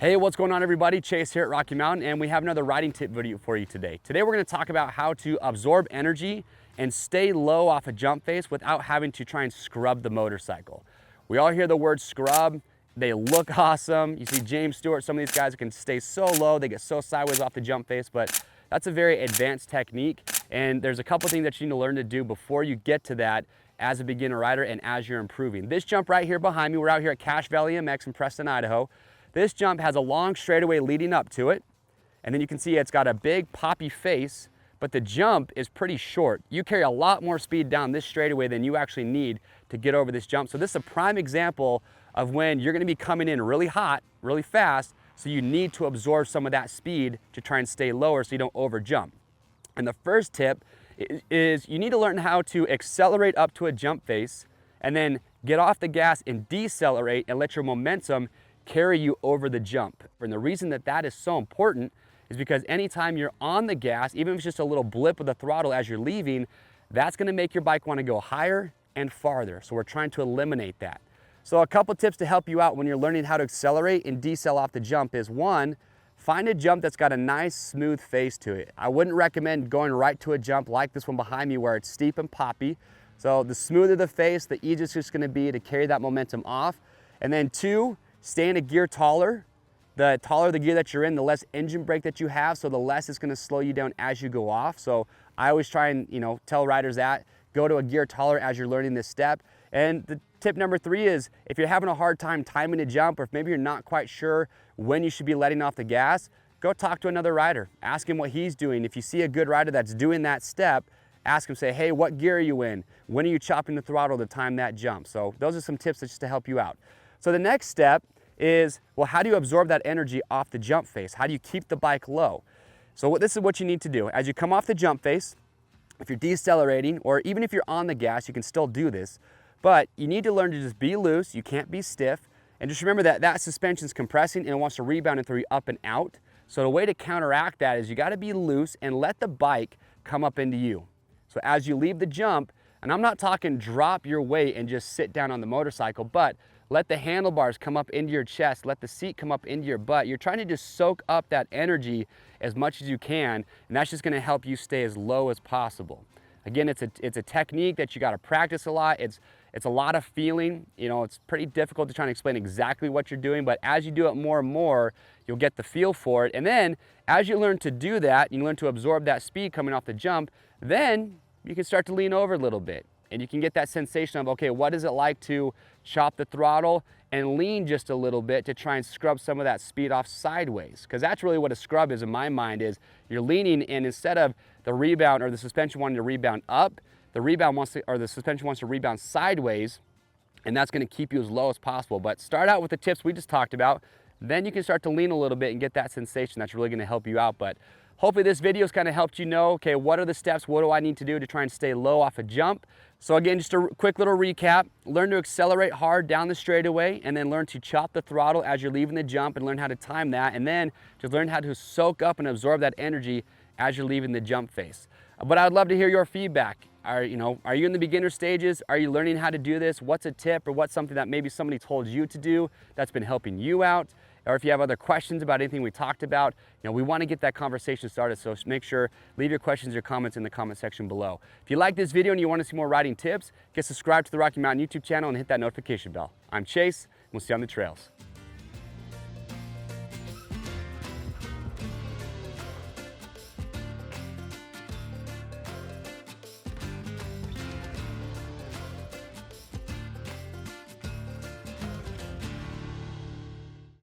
Hey, what's going on everybody? Chase here at Rocky Mountain, and we have another riding tip video for you today. Today we're going to talk about how to absorb energy and stay low off a jump face without having to try and scrub the motorcycle. We all hear the word scrub. They look awesome. You see James Stewart, some of these guys can stay so low, they get so sideways off the jump face, but that's a very advanced technique, and there's a couple things that you need to learn to do before you get to that as a beginner rider and as you're improving. This jump right here behind me, we're out here at Cache Valley MX in Preston, Idaho. This jump has a long straightaway leading up to it, and then you can see it's got a big poppy face, but the jump is pretty short. You carry a lot more speed down this straightaway than you actually need to get over this jump. So this is a prime example of when you're gonna be coming in really hot, really fast, so you need to absorb some of that speed to try and stay lower so you don't over jump. And the first tip is you need to learn how to accelerate up to a jump face and then get off the gas and decelerate and let your momentum carry you over the jump. And the reason that that is so important is because anytime you're on the gas, even if it's just a little blip of the throttle as you're leaving, that's gonna make your bike wanna go higher and farther. So we're trying to eliminate that. So a couple tips to help you out when you're learning how to accelerate and decel off the jump is, one, find a jump that's got a nice smooth face to it. I wouldn't recommend going right to a jump like this one behind me where it's steep and poppy. So the smoother the face, the easier it's just gonna be to carry that momentum off. And then two, stay in a gear taller. The taller the gear that you're in, the less engine brake that you have, so the less it's gonna slow you down as you go off. So I always try and tell riders that, go to a gear taller as you're learning this step. And the tip number three is, if you're having a hard time timing a jump, or if maybe you're not quite sure when you should be letting off the gas, go talk to another rider. Ask him what he's doing. If you see a good rider that's doing that step, ask him, say, hey, what gear are you in? When are you chopping the throttle to time that jump? So those are some tips just to help you out. So the next step is, well, how do you absorb that energy off the jump face? How do you keep the bike low? So this is what you need to do. As you come off the jump face, if you're decelerating, or even if you're on the gas, you can still do this, but you need to learn to just be loose. You can't be stiff. And just remember that that suspension's compressing and it wants to rebound and throw you up and out. So the way to counteract that is you gotta be loose and let the bike come up into you. So as you leave the jump, and I'm not talking drop your weight and just sit down on the motorcycle, but let the handlebars come up into your chest, let the seat come up into your butt. You're trying to just soak up that energy as much as you can, and that's just gonna help you stay as low as possible. Again, it's a technique that you gotta practice a lot. It's a lot of feeling. It's pretty difficult to try and explain exactly what you're doing, but as you do it more and more, you'll get the feel for it. And then as you learn to do that, you learn to absorb that speed coming off the jump, then you can start to lean over a little bit. And you can get that sensation of, okay, what is it like to chop the throttle and lean just a little bit to try and scrub some of that speed off sideways? Because that's really what a scrub is in my mind, is you're leaning, and instead of the rebound or the suspension wanting to rebound up, the suspension wants to rebound sideways, and that's gonna keep you as low as possible. But start out with the tips we just talked about, then you can start to lean a little bit and get that sensation. That's really gonna help you out. But hopefully this video's kind of helped you know, okay, what are the steps? What do I need to do to try and stay low off a jump? So again, just a quick little recap. Learn to accelerate hard down the straightaway, and then learn to chop the throttle as you're leaving the jump and learn how to time that. And then just learn how to soak up and absorb that energy as you're leaving the jump face. But I would love to hear your feedback. Are you in the beginner stages? Are you learning how to do this? What's a tip, or what's something that maybe somebody told you to do that's been helping you out? Or if you have other questions about anything we talked about, we want to get that conversation started. So make sure, leave your questions or comments in the comment section below. If you like this video and you want to see more riding tips, get subscribed to the Rocky Mountain YouTube channel and hit that notification bell. I'm Chase, and we'll see you on the trails.